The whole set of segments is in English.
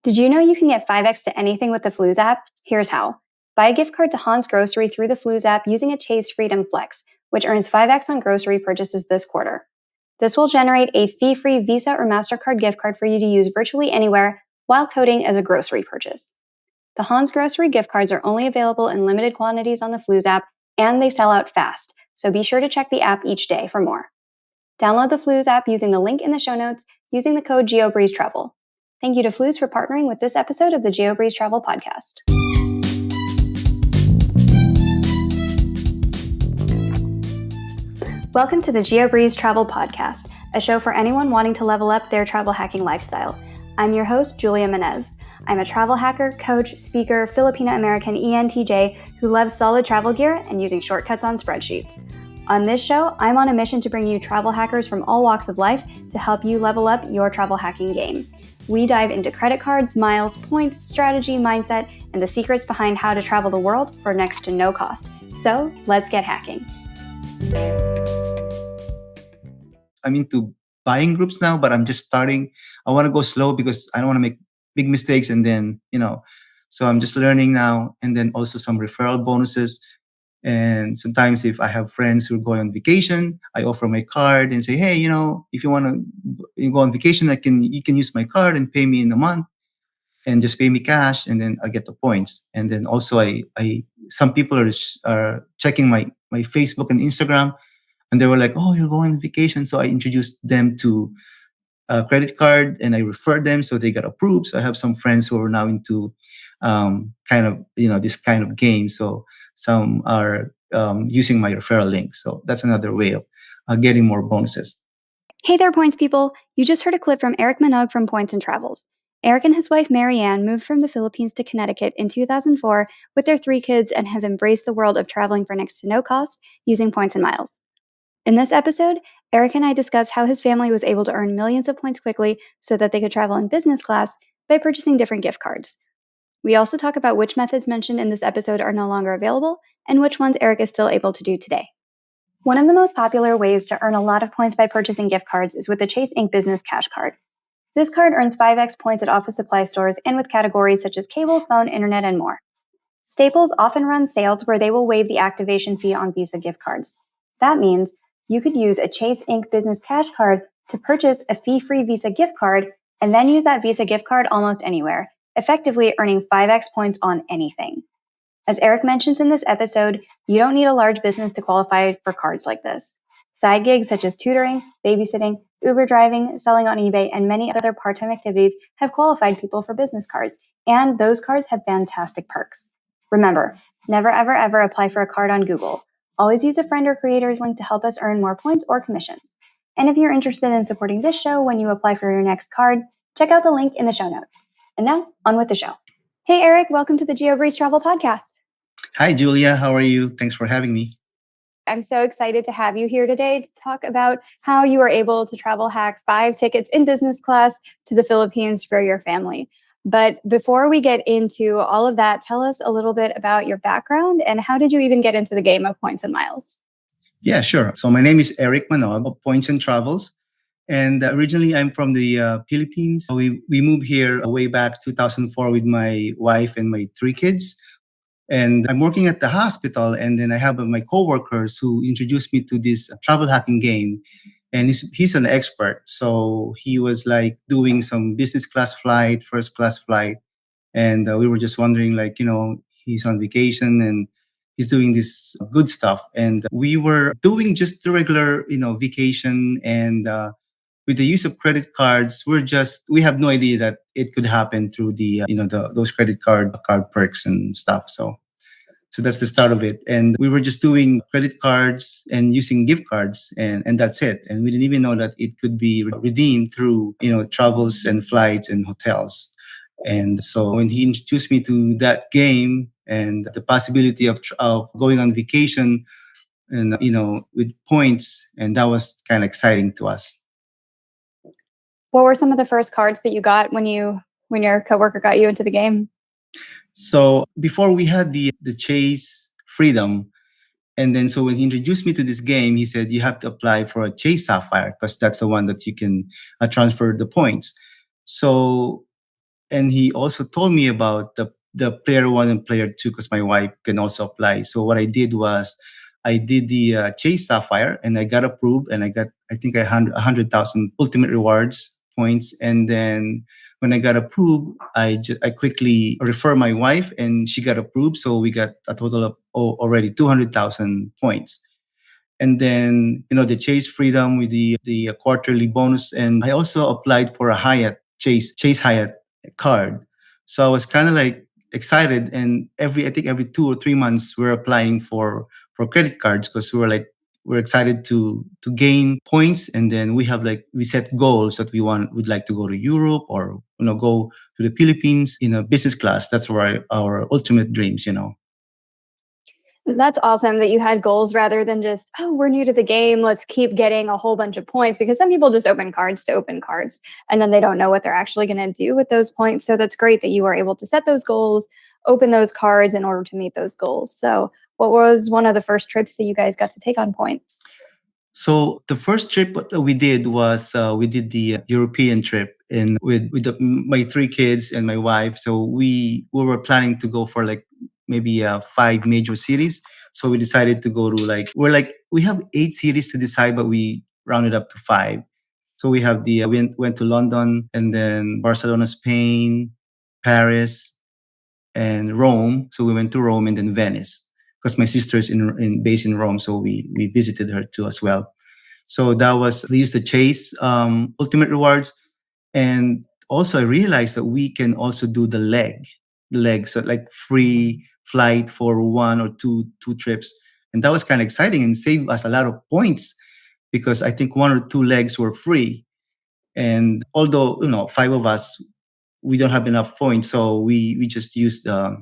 Did you know you can get 5x to anything with the Flues app? Here's how. Buy a gift card to Han's Grocery through the Flues app using a Chase Freedom Flex, which earns 5x on grocery purchases this quarter. This will generate a fee-free Visa or MasterCard gift card for you to use virtually anywhere while coding as a grocery purchase. The Han's Grocery gift cards are only available in limited quantities on the Flues app, and they sell out fast, so be sure to check the app each day for more. Download the Flues app using the link in the show notes using the code Geobreeze Travel. Thank you to Flues for partnering with this episode of the Geobreeze Travel Podcast. Welcome to the Geobreeze Travel Podcast, a show for anyone wanting to level up their travel hacking lifestyle. I'm your host, Julia Menez. I'm a travel hacker, coach, speaker, Filipino-American ENTJ who loves solid travel gear and using shortcuts on spreadsheets. On this show, I'm on a mission to bring you travel hackers from all walks of life to help you level up your travel hacking game. We dive into credit cards, miles, points, strategy, mindset, and the secrets behind how to travel the world for next to no cost. So, let's get hacking. I'm into buying groups now, but I'm just starting. I want to go slow because I don't want to make big mistakes and then, so I'm just learning now. And then also some referral bonuses. And sometimes if I have friends who are going on vacation, I offer my card and say, hey, if you want to go on vacation, you can use my card and pay me in a month and just pay me cash and then I get the points. And then also I some people are checking my Facebook and Instagram and they were like, oh, you're going on vacation. So I introduced them to a credit card and I referred them so they got approved. So I have some friends who are now into this kind of game. So some are using my referral link. So that's another way of getting more bonuses. Hey there, Points people. You just heard a clip from Eric Manaog from Points and Travels. Eric and his wife, Marianne, moved from the Philippines to Connecticut in 2004 with their 3 kids and have embraced the world of traveling for next to no cost using points and miles. In this episode, Eric and I discuss how his family was able to earn millions of points quickly so that they could travel in business class by purchasing different gift cards. We also talk about which methods mentioned in this episode are no longer available and which ones Eric is still able to do today. One of the most popular ways to earn a lot of points by purchasing gift cards is with the Chase Ink Business Cash Card. This card earns 5x points at office supply stores and with categories such as cable, phone, internet, and more. Staples often runs sales where they will waive the activation fee on Visa gift cards. That means you could use a Chase Ink Business Cash Card to purchase a fee-free Visa gift card and then use that Visa gift card almost anywhere, effectively earning 5x points on anything. As Eric mentions in this episode, you don't need a large business to qualify for cards like this. Side gigs such as tutoring, babysitting, Uber driving, selling on eBay, and many other part-time activities have qualified people for business cards, and those cards have fantastic perks. Remember, never ever ever apply for a card on Google. Always use a friend or creator's link to help us earn more points or commissions. And if you're interested in supporting this show when you apply for your next card, check out the link in the show notes. And now, on with the show. Hey, Eric, welcome to the Geobreeze Travel Podcast. Hi, Julia. How are you? Thanks for having me. I'm so excited to have you here today to talk about how you were able to travel hack 5 tickets in business class to the Philippines for your family. But before we get into all of that, tell us a little bit about your background and how did you even get into the game of points and miles? Yeah, sure. So my name is Eric Manaog of Points and Travels. And originally I'm from the Philippines. We moved here way back 2004 with my wife and my 3 kids. And I'm working at the hospital, and then I have my coworkers who introduced me to this travel hacking game. And he's an expert. So he was like doing some business class flight, first class flight. And we were just wondering, he's on vacation and he's doing this good stuff. And we were doing just the regular, vacation. And with the use of credit cards, we have no idea that it could happen through those credit card perks and stuff. So that's the start of it. And we were just doing credit cards and using gift cards and that's it. And we didn't even know that it could be redeemed through, travels and flights and hotels. And so when he introduced me to that game and the possibility of going on vacation and, with points, and that was kind of exciting to us. What were some of the first cards that you got when your coworker got you into the game? So before we had the Chase Freedom, and then so when he introduced me to this game, he said you have to apply for a Chase Sapphire because that's the one that you can transfer the points. So and he also told me about the player one and player two because my wife can also apply. So what I did was I did the Chase Sapphire and I got approved and I got I think 100,000 ultimate rewards points. And then when I got approved, I quickly refer my wife and she got approved. So we got a total of already 200,000 points. And then the Chase Freedom with the quarterly bonus, and I also applied for a Hyatt Chase Hyatt card. So I was kind of like excited, and I think every 2 or 3 months we're applying for credit cards because we're excited to gain points, and then we set goals that we'd like to go to Europe or go to the Philippines in a business class. That's where our ultimate dreams. That's awesome that you had goals rather than just, oh, we're new to the game. Let's keep getting a whole bunch of points because some people just open cards to open cards and then they don't know what they're actually going to do with those points. So that's great that you were able to set those goals, open those cards in order to meet those goals. So, what was one of the first trips that you guys got to take on points? So the first trip that we did was we did the European trip and my three kids and my wife. So we were planning to go for like maybe five major cities. So we decided to go to we have 8 cities to decide, but we rounded up to five. So we have went to London and then Barcelona, Spain, Paris, and Rome. So we went to Rome and then Venice because my sister is based in Rome. So we visited her too as well. So we used the Chase Ultimate Rewards, and also I realized that we can also do the legs, so like free flight for one or two trips, and that was kind of exciting and saved us a lot of points because I think one or two legs were free, and although five of us we don't have enough points, so we just use the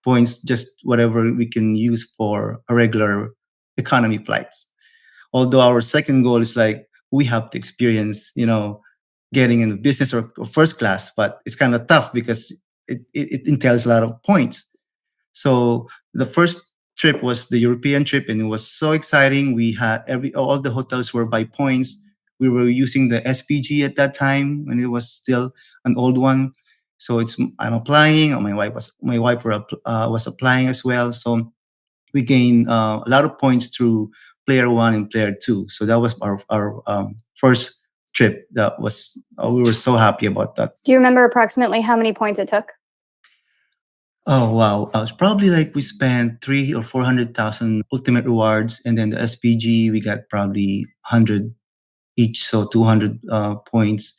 points just whatever we can use for a regular economy flights. Although our second goal is like we have to experience, getting in the business or first class, but it's kind of tough because it entails a lot of points. So the first trip was the European trip, and it was so exciting. We had all the hotels were by points. We were using the SPG at that time when it was still an old one. So I'm applying. Or my wife was applying as well. So we gained a lot of points through player one and player two. So that was our first trip. That was we were so happy about that. Do you remember approximately how many points it took? Oh wow! It's probably like we spent 300 or 400,000 ultimate rewards, and then the SPG we got probably 100 each, so 200 points,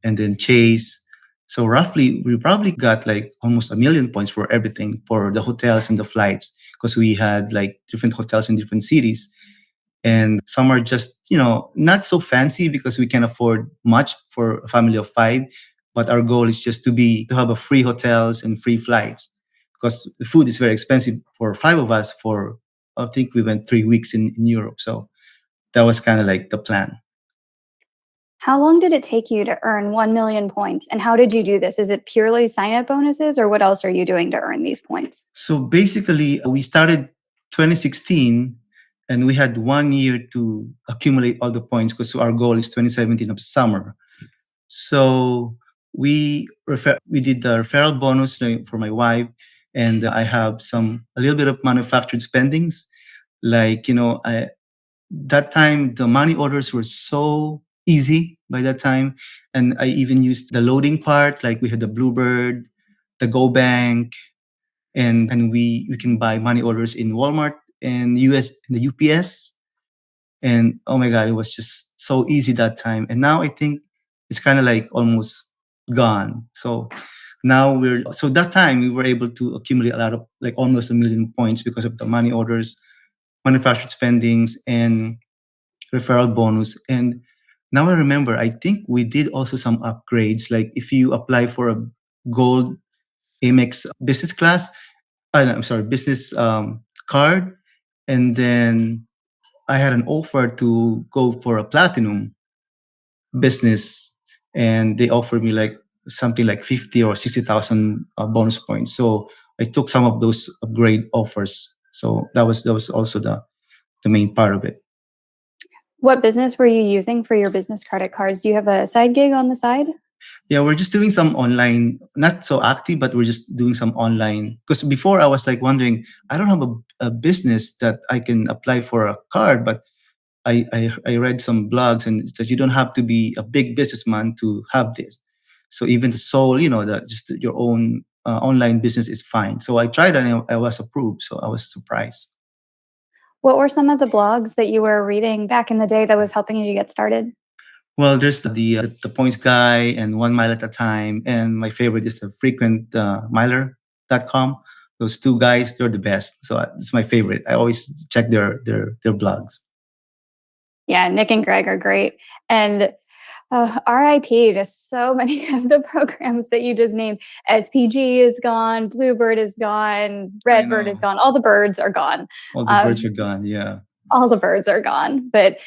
and then Chase. So roughly, we probably got like almost 1 million points for everything for the hotels and the flights because we had like different hotels in different cities, and some are just not so fancy because we can afford much for a family of five, but our goal is just to have a free hotels and free flights because the food is very expensive for five of us. For I think we went 3 weeks in Europe, so that was kind of like the plan. How long did it take you to earn 1 million points? And how did you do this? Is it purely sign up bonuses or what else are you doing to earn these points? So basically, we started 2016, and we had 1 year to accumulate all the points because our goal is 2017 of summer. So we did the referral bonus for my wife, and I have a little bit of manufactured spendings. Like that time the money orders were so easy by that time, and I even used the loading part. Like we had the Bluebird, the Go Bank, and we can buy money orders in Walmart and the UPS. And oh my god, it was just so easy that time. And now I think it's kind of like almost gone. So that time we were able to accumulate a lot of like almost 1 million points because of the money orders, manufactured spendings, and referral bonus. And now I remember, I think we did also some upgrades. Like if you apply for a gold Amex business class, no, I'm sorry, business card, and then I had an offer to go for a platinum business, and they offered me like something like 50 or 60,000 bonus points. So I took some of those upgrade offers. So that was also the main part of it. What business were you using for your business credit cards? Do you have a side gig on the side? Yeah, we're just doing some online, not so active, but we're just doing some online. Because before I was like wondering, I don't have a business that I can apply for a card, but I read some blogs and it says you don't have to be a big businessman to have this. So even the sole, just your own online business is fine. So I tried and I was approved. So I was surprised. What were some of the blogs that you were reading back in the day that was helping you to get started? Well, there's the points guy and 1 mile at a time, and my favorite is the frequent miler.com. Those two guys, they're the best. So it's my favorite. I always check their blogs. Yeah, Nick and Greg are great. And RIP to so many of the programs that you just named. SPG is gone, Bluebird is gone, I Redbird is know. gone. All the birds are gone. All the birds are Um, gone. Yeah. all the birds are gone. But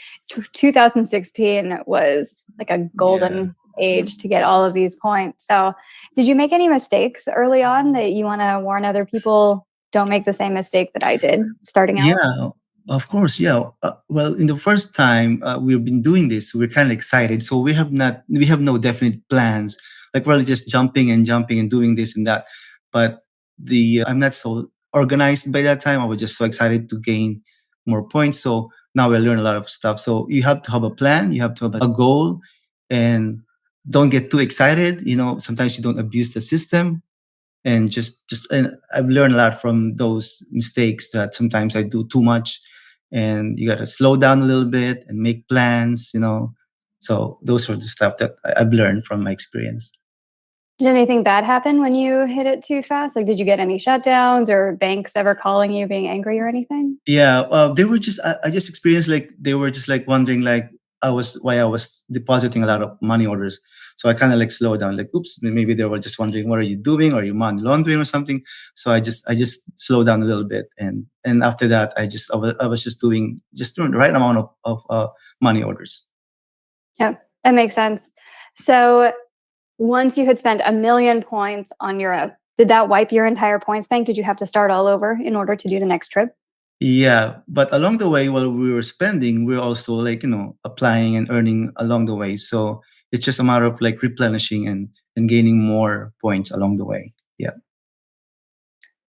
2016 was like a Yeah. golden age to get all of these points. So, did you make any mistakes early on that you want to warn other people? Don't make the same mistake that I did starting out. Yeah, of course. Yeah. Well, in the first time we've been doing this, we're kind of excited. So we have no definite plans. Like we're just jumping and jumping and doing this and that. But the I'm not so organized by that time. I was just so excited to gain more points. So now we learn a lot of stuff. So you have to have a plan. You have to have a goal, and don't get too excited. Sometimes you don't abuse the system, and just and I've learned a lot from those mistakes that sometimes I do too much, and you got to slow down a little bit and make plans. So those are the stuff that I've learned from my experience. Did anything bad happen when you hit it too fast? Like, did you get any shutdowns or banks ever calling you being angry or anything? Yeah, they were just I just experienced like they were just like wondering like I was depositing a lot of money orders. So I kind of like slowed down, like, oops, maybe they were just wondering what are you doing? Are you money laundering or something? So I just slowed down a little bit, and after that I was just doing the right amount of money orders. Yeah, that makes sense. So once you had spent 1,000,000 points on Europe, did that wipe your entire points bank? Did you have to start all over in order to do the next trip? Yeah, but along the way, while we were spending, we are also like applying and earning along the way. So it's just a matter of like replenishing and gaining more points along the way. Yeah.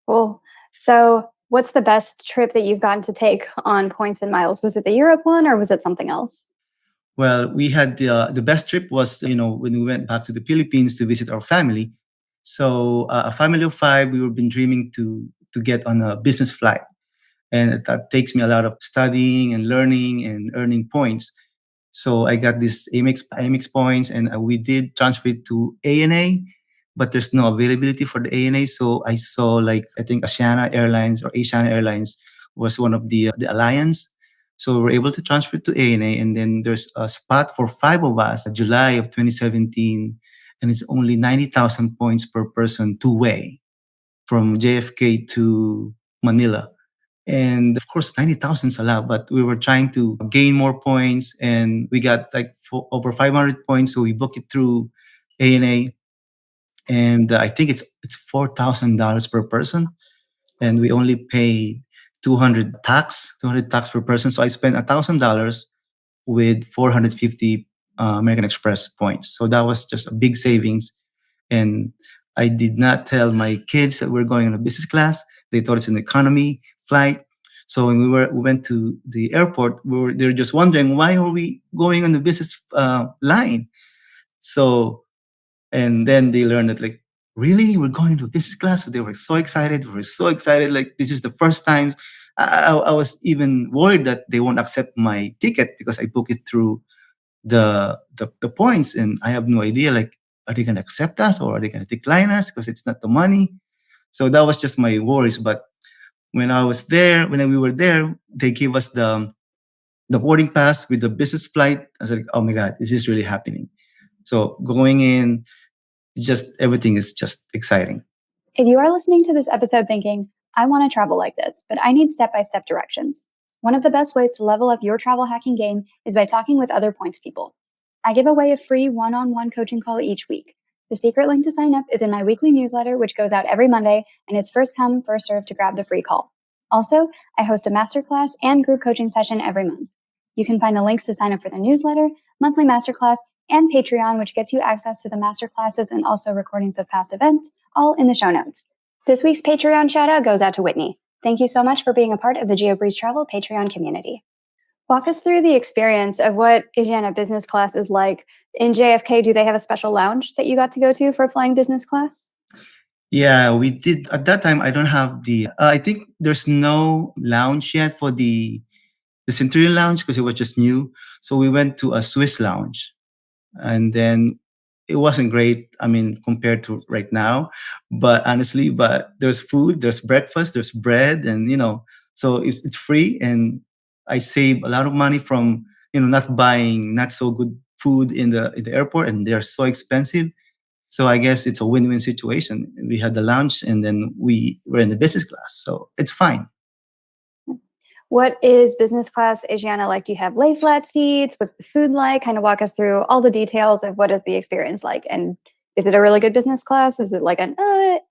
Cool. So what's the best trip that you've gotten to take on points and miles? Was it the Europe one or was it something else? Well, we had the best trip was when we went back to the Philippines to visit our family. So a family of five, we were been dreaming to get on a business flight, and that takes me a lot of studying and learning and earning points. So I got this Amex points, and we did transfer it to ANA, but there's no availability for the ANA. So I saw like I think Asiana Airlines or Asiana Airlines was one of the alliance. So we're able to transfer to ANA, and then there's a spot for five of us, July of 2017, and it's only 90,000 points per person two way from JFK to Manila. And of course, 90,000 is a lot, but we were trying to gain more points, and we got like over 500 points. So we booked it through ANA, and I think it's $4,000 per person, and we only paid 200 tax per person. So I spent $1,000 with 450 American Express points. So that was just a big savings. And I did not tell my kids that we're going on a business class. They thought it's an economy flight. So when we went to the airport, they're just wondering why are we going on the business line. So and then they learned that like really we're going to business class. So they were so excited. We were so excited. Like this is the first time. I was even worried that they won't accept my ticket because I booked it through the points, and I have no idea like are they going to accept us or are they going to decline us because it's not the money. So that was just my worries. But when we were there, they gave us the boarding pass with the business flight. I was like, oh my god, is this really happening? So going in, just everything is just exciting. If you are listening to this episode thinking, I want to travel like this, but I need step by step directions, one of the best ways to level up your travel hacking game is by talking with other points people. I give away a free one on one coaching call each week. The secret link to sign up is in my weekly newsletter, which goes out every Monday, and it's first come, first served to grab the free call. Also, I host a masterclass and group coaching session every month. You can find the links to sign up for the newsletter, monthly masterclass, and Patreon, which gets you access to the masterclasses and also recordings of past events, all in the show notes. This week's Patreon shout out goes out to Whitney. Thank you so much for being a part of the Geobreeze Travel Patreon community. Walk us through the experience of what Asiana business class is like. In JFK, do they have a special lounge that you got to go to for flying business class? Yeah, we did. At that time, I don't have the. I think there's no lounge yet for the Centurion Lounge because it was just new. So we went to a Swiss lounge, and then it wasn't great. I mean, compared to right now, but honestly, but there's food, there's breakfast, there's bread, and so it's free, and I save a lot of money from not buying not so good food in the airport, and they're so expensive. So I guess it's a win-win situation. We had the lunch, and then we were in the business class, so it's fine. What is business class Asiana like? Do you have lay flat seats? What's the food like? Kind of walk us through all the details of what is the experience like. And is it a really good business class? Is it like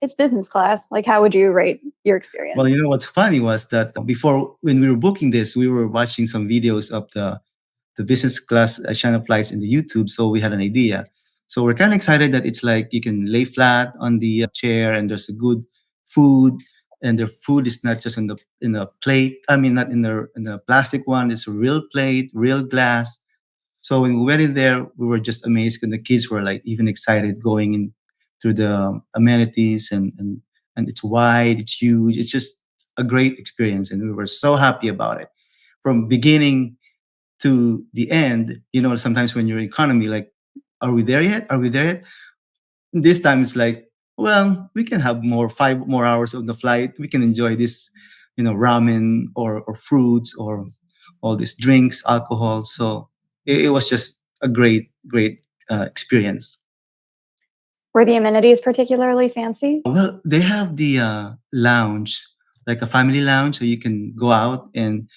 it's business class? Like, how would you rate your experience? Well, what's funny was that before, when we were booking this, we were watching some videos of the business class China flights in the YouTube, so we had an idea. So we're kind of excited that it's like you can lay flat on the chair, and there's a good food, and the food is not just in a plate. I mean, not in the plastic one. It's a real plate, real glass. So when we went in there, we were just amazed, and the kids were like even excited going in through the amenities, and it's wide, it's huge, it's just a great experience, and we were so happy about it from beginning to the end. Sometimes when you're in economy, like, are we there yet? Are we there yet? This time it's like, well, we can have 5 more hours of the flight. We can enjoy this, ramen or fruits or all these drinks, alcohol. So it was just a great experience. Were the amenities particularly fancy? Well, they have the lounge, like a family lounge, so you can go out and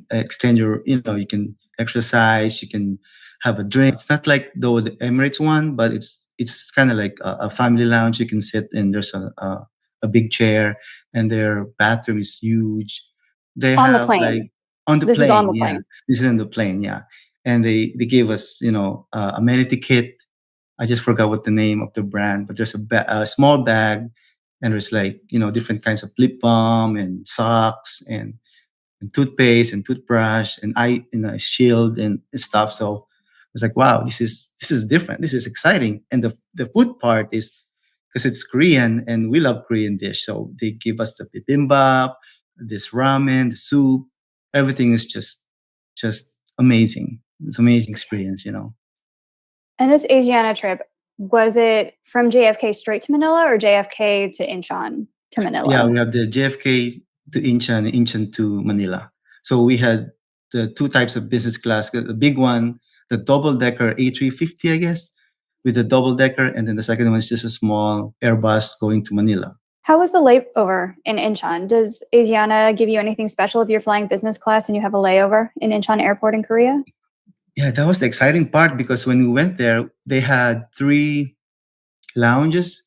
extend your, you can exercise, you can have a drink. It's not like the Emirates one, but it's kind of like a family lounge. You can sit, and there's a big chair, and their bathroom is huge. They On the have like plane. on the This is on plane, the yeah. plane. This is on the plane, yeah. And they gave us, amenity kit. I just forgot what the name of the brand, but there's a small bag, and there's like different kinds of lip balm and socks and toothpaste and toothbrush and shield and stuff. So it's like, wow, this is different. This is exciting. And the food part is because it's Korean, and we love Korean dish. So they give us the bibimbap, this ramen, the soup. Everything is just amazing. It's an amazing experience. And this Asiana trip, was it from JFK straight to Manila or JFK to Incheon to Yeah, Manila? we have the JFK to Incheon, Incheon to Manila. So we had the two types of business class. The big one, the double decker A350, I guess, with the double decker, and then the second one is just a small Airbus going to Manila. How was the layover in Incheon? Does Asiana give you anything special if you're flying business class and you have a layover in Incheon Airport in Korea? Yeah, that was the exciting part because when we went there, they had three lounges,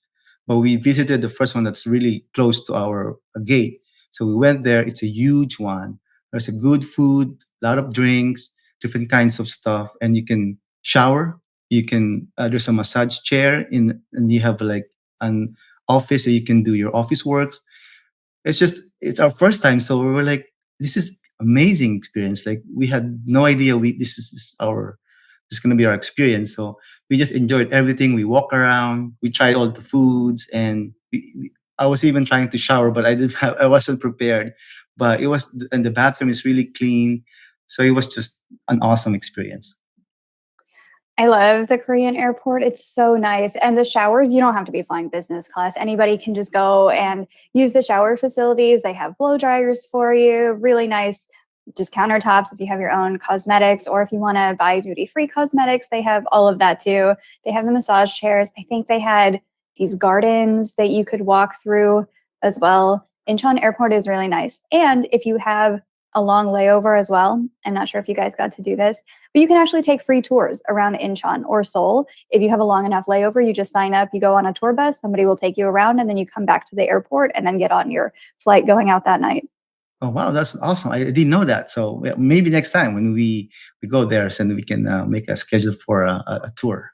but we visited the first one that's really close to our gate. So we went there. It's a huge one. There's a good food, a lot of drinks, different kinds of stuff, and you can shower. You can there's a massage chair and you have like an office, so you can do your office works. It's our first time, so we were like, this is amazing experience. Like we had no idea this is gonna be our experience. So we just enjoyed everything. We walk around, we tried all the foods, and I was even trying to shower, but I wasn't prepared. But and the bathroom is really clean, so it was just an awesome experience. I love the Korean airport. It's so nice. And the showers, you don't have to be flying business class. Anybody can just go and use the shower facilities. They have blow dryers for you, really nice, just countertops if you have your own cosmetics, or if you want to buy duty free cosmetics, they have all of that too. They have the massage chairs. I think they had these gardens that you could walk through as well. Incheon Airport is really nice. And if you have a long layover as well, I'm not sure if you guys got to do this, but you can actually take free tours around Incheon or Seoul. If you have a long enough layover, you just sign up, you go on a tour bus, somebody will take you around, and then you come back to the airport and then get on your flight going out that night. Oh wow, that's awesome! I didn't know that. So yeah, maybe next time when we go there, so then we can make a schedule for a tour.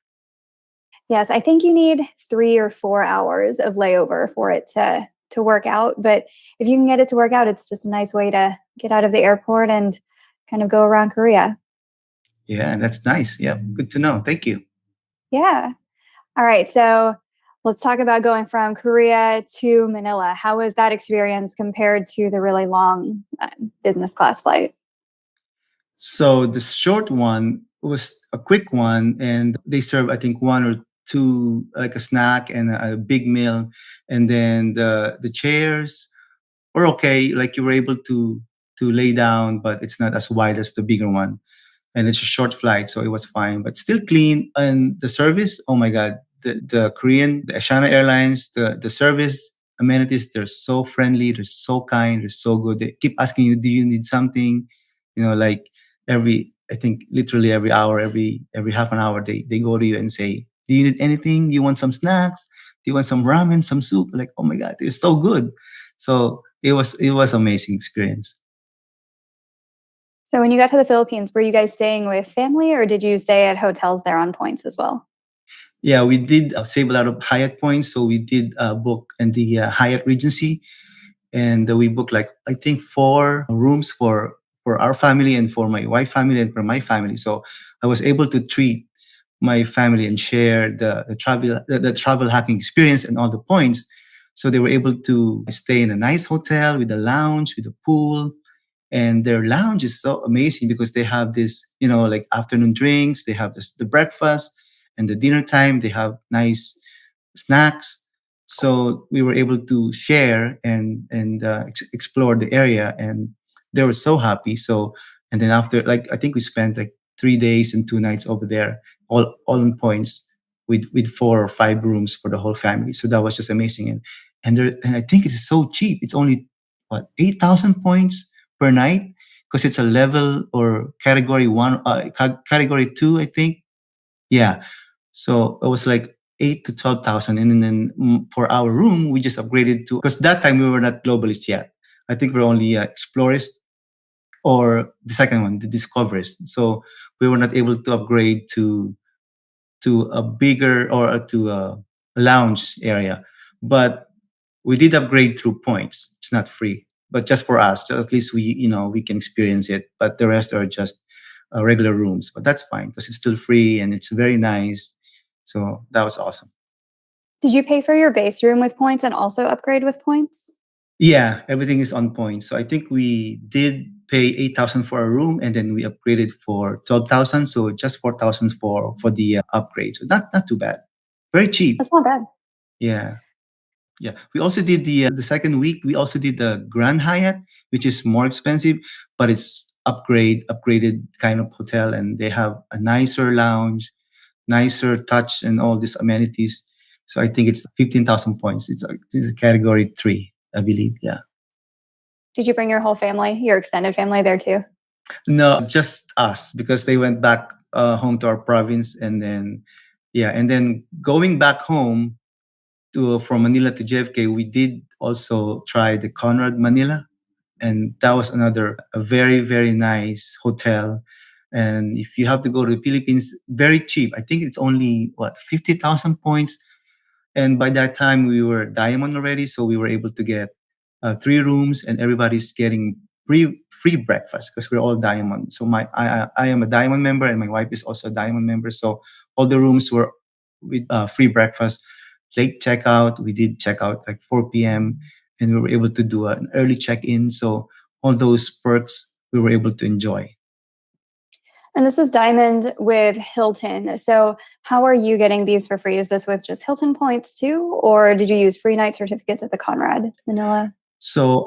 Yes, I think you need 3 or 4 hours of layover for it to work out. But if you can get it to work out, it's just a nice way to get out of the airport and kind of go around Korea. Yeah, that's nice. Yeah, good to know. Thank you. Yeah. All right. So let's talk about going from Korea to Manila. How was that experience compared to the really long business class flight? So the short one was a quick one, and they serve I think one or two like a snack and a big meal, and then the chairs were okay. Like you were able to lay down, but it's not as wide as the bigger one, and it's a short flight, so it was fine, but still clean. And the service, oh my god, the Korean, the Asiana Airlines, the service amenities, they're so friendly, they're so kind, they're so good. They keep asking you, do you need something? Like every I think literally every hour, every half an hour, they go to you and say, do you need anything? Do you want some snacks? Do you want some ramen, some soup? Like, oh my god, they're so good. So it was amazing experience. So when you got to the Philippines, were you guys staying with family or did you stay at hotels there on points as well? Yeah, we did save a lot of Hyatt points, so we did book in the Hyatt Regency, and we booked like I think four rooms for our family and for my wife family and for my family. So I was able to treat my family and share the travel hacking experience and all the points. So they were able to stay in a nice hotel with a lounge, with a pool, and their lounge is so amazing because they have this like afternoon drinks, they have the breakfast, and the dinner time they have nice snacks. So we were able to share and explore the area, and they were so happy. So and then after, like, I think we spent like 3 days and 2 nights over there, all in points, with 4 or 5 rooms for the whole family. So that was just amazing. And I think it's so cheap. It's only what, 8,000 points per night, because it's a level or category one, category two, I think. Yeah. So it was like 8 to 12,000, and then for our room, we just upgraded to, because that time we were not globalists yet. I think we're only explorers, or the second one, the discoverers. So we were not able to upgrade to a bigger or to a lounge area, but we did upgrade through points. It's not free, but just for us, so at least we can experience it. But the rest are just regular rooms. But that's fine because it's still free and it's very nice. So that was awesome. Did you pay for your base room with points and also upgrade with points? Yeah, everything is on point. So I think we did pay 8,000 for a room, and then we upgraded for 12,000. So just 4,000 for the upgrade. So not too bad. Very cheap. That's not bad. Yeah. Yeah, we also did the second week. We also did the Grand Hyatt, which is more expensive, but it's upgraded kind of hotel, and they have a nicer lounge, nicer touch, and all these amenities. So I think it's 15,000 points. It's a category three, I believe. Yeah. Did you bring your whole family, your extended family there too? No, just us, because they went back home to our province, and then yeah, and then going back home to from Manila to JFK, we did also try the Conrad Manila, and that was another a very very nice hotel. And if you have to go to the Philippines, very cheap. I think it's only what, 50,000 points, and by that time we were diamond already, so we were able to get 3 rooms, and everybody's getting free breakfast because we're all diamond. So I am a diamond member, and my wife is also a diamond member. So all the rooms were with free breakfast, late checkout. We did check out like 4 p.m., and we were able to do an early check-in. So all those perks we were able to enjoy. And this is Diamond with Hilton. So how are you getting these for free? Is this with just Hilton points too? Or did you use free night certificates at the Conrad Manila? So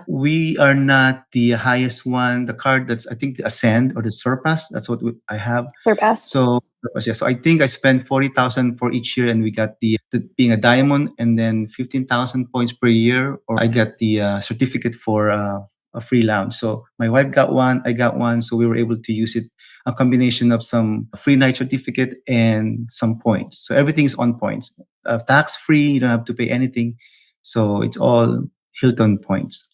we are not the highest one. The card that's, I think, the Ascend or the Surpass. That's what I have. Surpass? So yeah, so I think I spent 40,000 for each year, and we got the being a diamond, and then 15,000 points per year, or I got the certificate for a free lounge. So my wife got one, I got one, so we were able to use it, a combination of some free night certificate and some points. So everything's on points, tax free. You don't have to pay anything, so it's all Hilton points.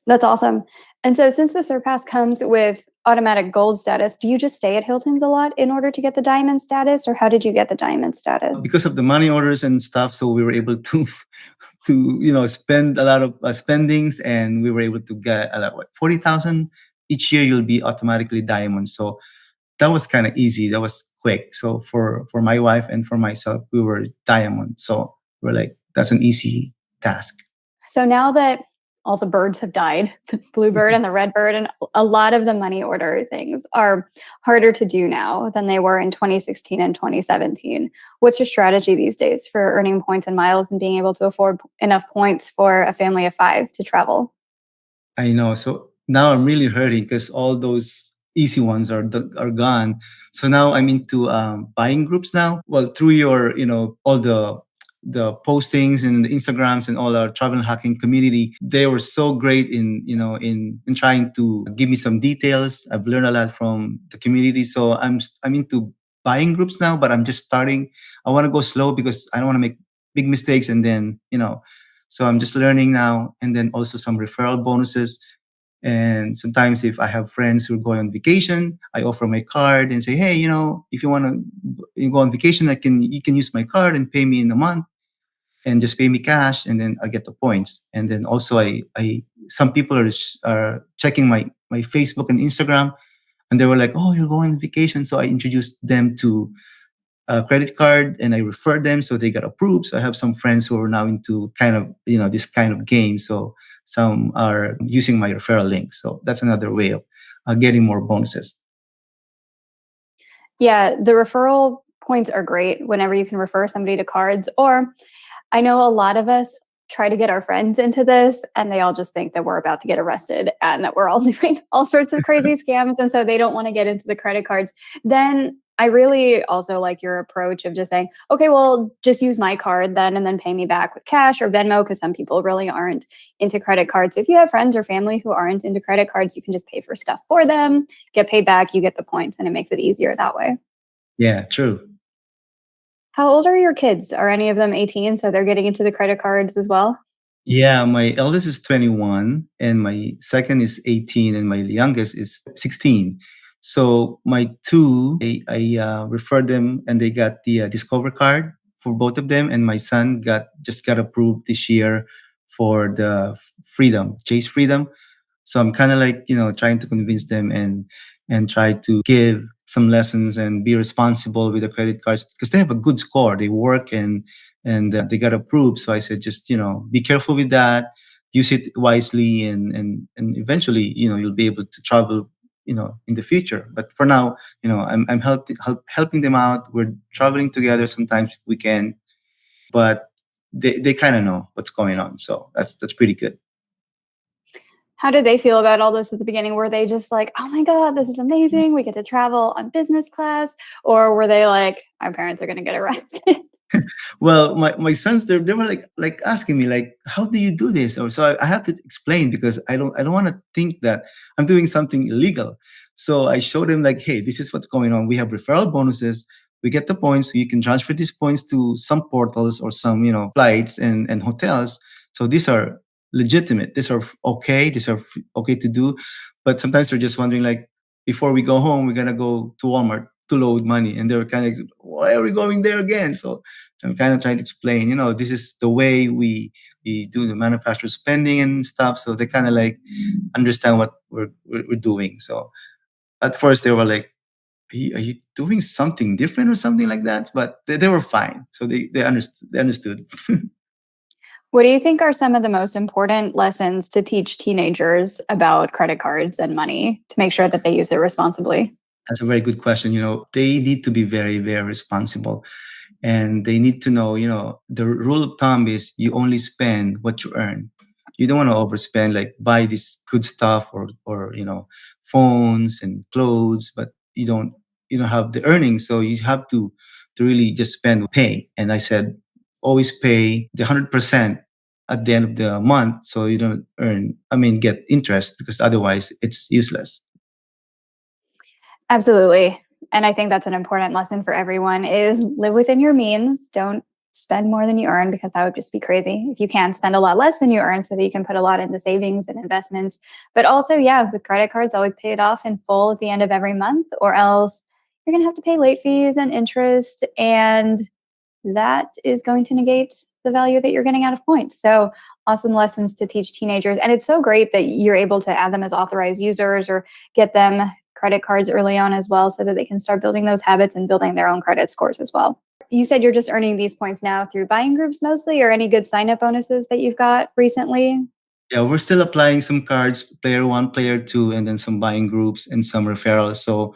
That's awesome. And so, since the Surpass comes with automatic gold status, do you just stay at Hilton's a lot in order to get the diamond status, or how did you get the diamond status? Because of the money orders and stuff, so we were able to spend a lot of spendings, and we were able to get a lot, what, 40,000 each year. You'll be automatically diamond. So that was kind of easy. That was quick. So for my wife and for myself, we were diamond. So we're like, that's an easy task. So now that all the birds have died, the bluebird and the redbird, and a lot of the money order things are harder to do now than they were in 2016 and 2017. What's your strategy these days for earning points and miles and being able to afford enough points for a family of five to travel? I know. So now I'm really hurting because all those easy ones are gone. So now I'm into buying groups now. Well, through your all the postings and the Instagrams and all our travel hacking community, they were so great in in trying to give me some details. I've learned a lot from the community. So I'm into buying groups now, but I'm just starting. I want to go slow because I don't want to make big mistakes, and then so I'm just learning now, and then also some referral bonuses. And sometimes if I have friends who are going on vacation, I offer my card and say, hey, if you want to go on vacation, you can use my card and pay me in a month, and just pay me cash, and then I get the points. And then also I some people are checking my Facebook and Instagram, and they were like, oh, you're going on vacation. So I introduced them to a credit card, and I referred them, so they got approved. So I have some friends who are now into kind of this kind of game. So some are using my referral link. So that's another way of getting more bonuses. Yeah, the referral points are great whenever you can refer somebody to cards. Or I know a lot of us try to get our friends into this, and they all just think that we're about to get arrested and that we're all doing all sorts of crazy scams. And so they don't want to get into the credit cards. Then I really also like your approach of just saying, okay, well, just use my card then and then pay me back with cash or Venmo, because some people really aren't into credit cards. So if you have friends or family who aren't into credit cards, you can just pay for stuff for them, get paid back, you get the points, and it makes it easier that way. Yeah, true. How old are your kids? Are any of them 18? So they're getting into the credit cards as well? Yeah, my eldest is 21, and my second is 18, and my youngest is 16. So my two, I referred them, and they got the Discover card for both of them, and my son got approved this year for the Freedom, Chase Freedom. So I'm kind of like trying to convince them, and try to give some lessons and be responsible with the credit cards because they have a good score. They work, and they got approved. So I said, just be careful with that, use it wisely, and eventually you'll be able to travel in the future. But for now, I'm helping them out. We're traveling together sometimes if we can, but they kind of know what's going on. So that's pretty good. How did they feel about all this at the beginning? Were they just like, oh my God, this is amazing. We get to travel on business class? Or were they like, our parents are going to get arrested? Well, my sons, they were like asking me like, how do you do this? Or so I have to explain because I don't want to think that I'm doing something illegal. So I showed them like, hey, this is what's going on. We have referral bonuses. We get the points, so you can transfer these points to some portals or some flights and hotels. So these are legitimate. These are okay. These are okay to do. But sometimes they're just wondering like, before we go home, we're gonna go to Walmart to load money, and they were kind of, why are we going there again? So I'm kind of trying to explain, this is the way we do the manufacturer spending and stuff. So they kind of like understand what we're doing. So at first they were like, are you doing something different or something like that? But they were fine. So they understood. What do you think are some of the most important lessons to teach teenagers about credit cards and money to make sure that they use it responsibly? That's a very good question. They need to be very, very responsible, and they need to know, the rule of thumb is you only spend what you earn. You don't want to overspend, like buy this good stuff, or phones and clothes, but you don't have the earnings, so you have to really just spend, pay. And I said, always pay the 100% at the end of the month, so you don't get interest, because otherwise it's useless. Absolutely. And I think that's an important lesson for everyone is live within your means. Don't spend more than you earn because that would just be crazy. If you can spend a lot less than you earn so that you can put a lot into savings and investments. But also, yeah, with credit cards, always pay it off in full at the end of every month, or else you're going to have to pay late fees and interest. And that is going to negate the value that you're getting out of points. So, awesome lessons to teach teenagers. And it's so great that you're able to add them as authorized users or get them credit cards early on as well so that they can start building those habits and building their own credit scores as well. You said you're just earning these points now through buying groups mostly, or any good sign up bonuses that you've got recently? Yeah, we're still applying some cards, player one, player two, and then some buying groups and some referrals. So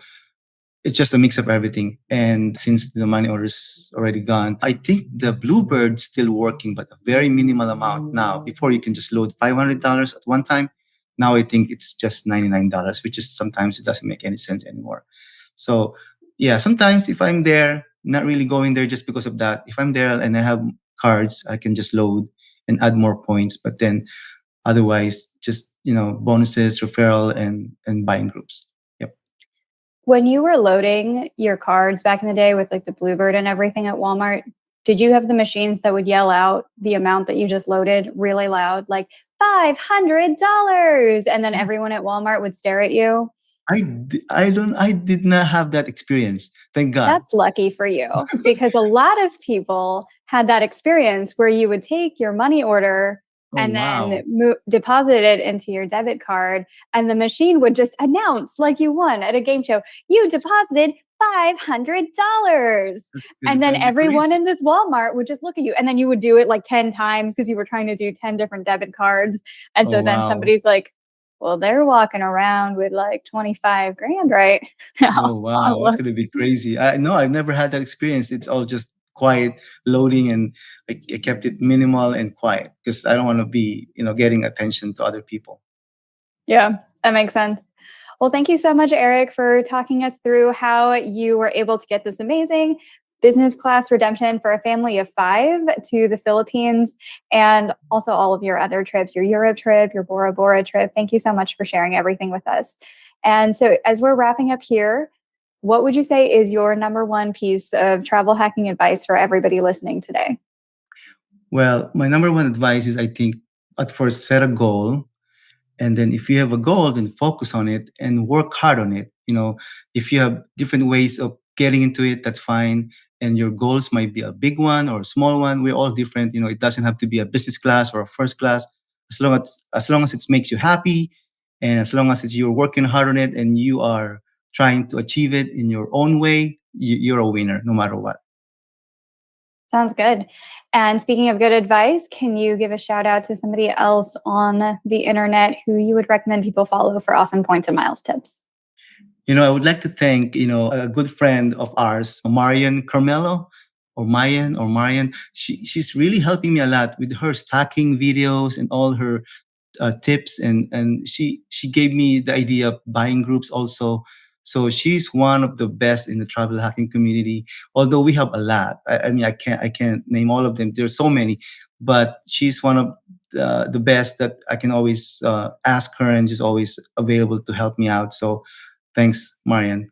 it's just a mix of everything. And since the money order is already gone, I think the Bluebird's still working, but a very minimal amount now. Before you can just load $500 at one time. Now I think it's just $99, which is sometimes it doesn't make any sense anymore. So yeah, sometimes if I'm there, not really going there just because of that. If I'm there and I have cards, I can just load and add more points. But then otherwise, just bonuses, referral, and buying groups. Yep. When you were loading your cards back in the day with like the Bluebird and everything at Walmart, did you have the machines that would yell out the amount that you just loaded really loud, like $500? And then everyone at Walmart would stare at you? I did not have that experience. Thank God. That's lucky for you because a lot of people had that experience where you would take your money order Oh and then wow. deposit it into your debit card, and the machine would just announce, like you won at a game show, you deposited $500. Really And then drive me everyone crazy. in this Walmart would just look at you. And then you would do it like 10 times because you were trying to do 10 different debit cards. And Oh so then wow. somebody's like, well, they're walking around with like 25 grand right now. Oh wow. That's gonna be crazy. I no, I've never had that experience. It's all just quiet loading, and I kept it minimal and quiet because I don't want to be, getting attention to other people. Yeah, that makes sense. Well, thank you so much, Eric, for talking us through how you were able to get this amazing business class redemption for a family of five to the Philippines, and also all of your other trips, your Europe trip, your Bora Bora trip. Thank you so much for sharing everything with us. And so, as we're wrapping up here, what would you say is your number one piece of travel hacking advice for everybody listening today? Well, my number one advice is, I think, at first set a goal. And then if you have a goal, then focus on it and work hard on it. If you have different ways of getting into it, that's fine. And your goals might be a big one or a small one. We're all different. It doesn't have to be a business class or a first class. As long as it makes you happy, and as long as you're working hard on it and you are trying to achieve it in your own way, you're a winner no matter what. Sounds good. And speaking of good advice, can you give a shout out to somebody else on the internet who you would recommend people follow for awesome points and miles tips? I would like to thank, a good friend of ours, Marian Carmelo, or Marian. She's really helping me a lot with her stacking videos and all her tips, and she gave me the idea of buying groups also. So she's one of the best in the travel hacking community. Although we have a lot, I mean, I can't name all of them. There's so many, but she's one of the best that I can always ask her, and she's always available to help me out. So thanks, Marian.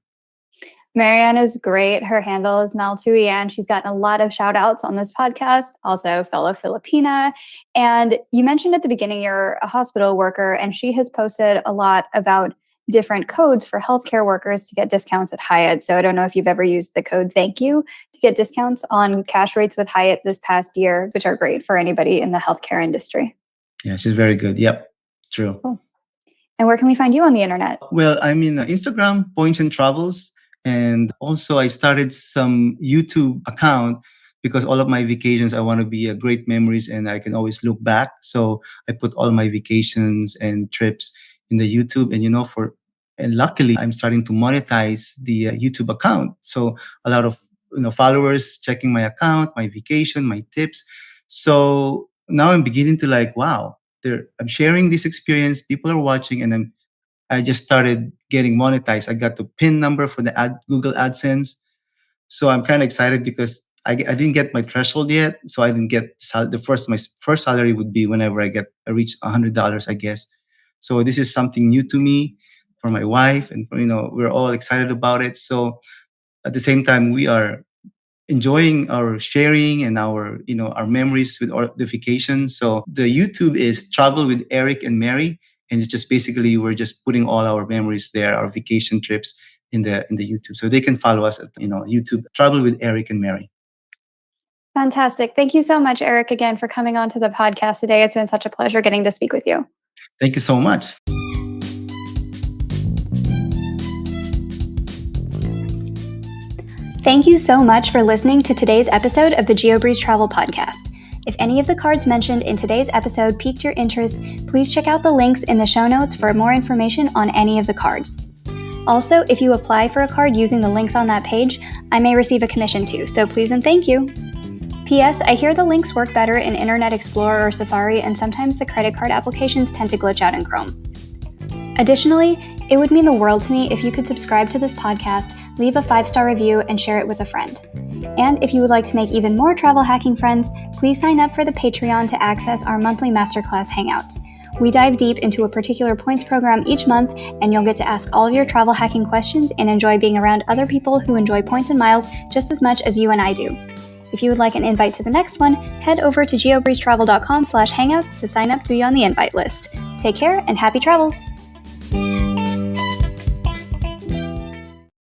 Marianne is great. Her handle is Maltui, and she's gotten a lot of shout outs on this podcast, also fellow Filipina. And you mentioned at the beginning you're a hospital worker, and she has posted a lot about different codes for healthcare workers to get discounts at Hyatt. So I don't know if you've ever used the code thank you to get discounts on cash rates with Hyatt this past year, which are great for anybody in the healthcare industry. Yeah, she's very good. Yep, true. Cool. And where can we find you on the internet? Well, I'm in Instagram, Points and Travels. And also, I started some YouTube account because all of my vacations, I want to be great memories and I can always look back. So I put all my vacations and trips in the YouTube. And luckily, I'm starting to monetize the YouTube account. So a lot of followers checking my account, my vacation, my tips. So now I'm beginning to like, wow, I'm sharing this experience. People are watching, and I just started getting monetized. I got the PIN number for the Google AdSense. So I'm kind of excited because I didn't get my threshold yet. So I didn't get my first salary would be whenever I reach $100, I guess. So this is something new to me, for my wife, and we're all excited about it. So at the same time, we are enjoying our sharing and our memories with our the vacation. So the YouTube is Travel with Eric and Mary, and it's just basically we're just putting all our memories there, our vacation trips in the YouTube. So they can follow us at YouTube Travel with Eric and Mary. Fantastic. Thank you so much, Eric, again for coming on to the podcast today. It's been such a pleasure getting to speak with you. Thank you so much. Thank you so much for listening to today's episode of the Geobreeze Travel Podcast. If any of the cards mentioned in today's episode piqued your interest, please check out the links in the show notes for more information on any of the cards. Also, if you apply for a card using the links on that page, I may receive a commission too, so please and thank you. P.S. I hear the links work better in Internet Explorer or Safari, and sometimes the credit card applications tend to glitch out in Chrome. Additionally, it would mean the world to me if you could subscribe to this podcast, leave a 5-star review, and share it with a friend. And if you would like to make even more travel hacking friends, please sign up for the Patreon to access our monthly masterclass hangouts. We dive deep into a particular points program each month, and you'll get to ask all of your travel hacking questions and enjoy being around other people who enjoy points and miles just as much as you and I do. If you would like an invite to the next one, head over to geobreezetravel.com/hangouts to sign up to be on the invite list. Take care and happy travels!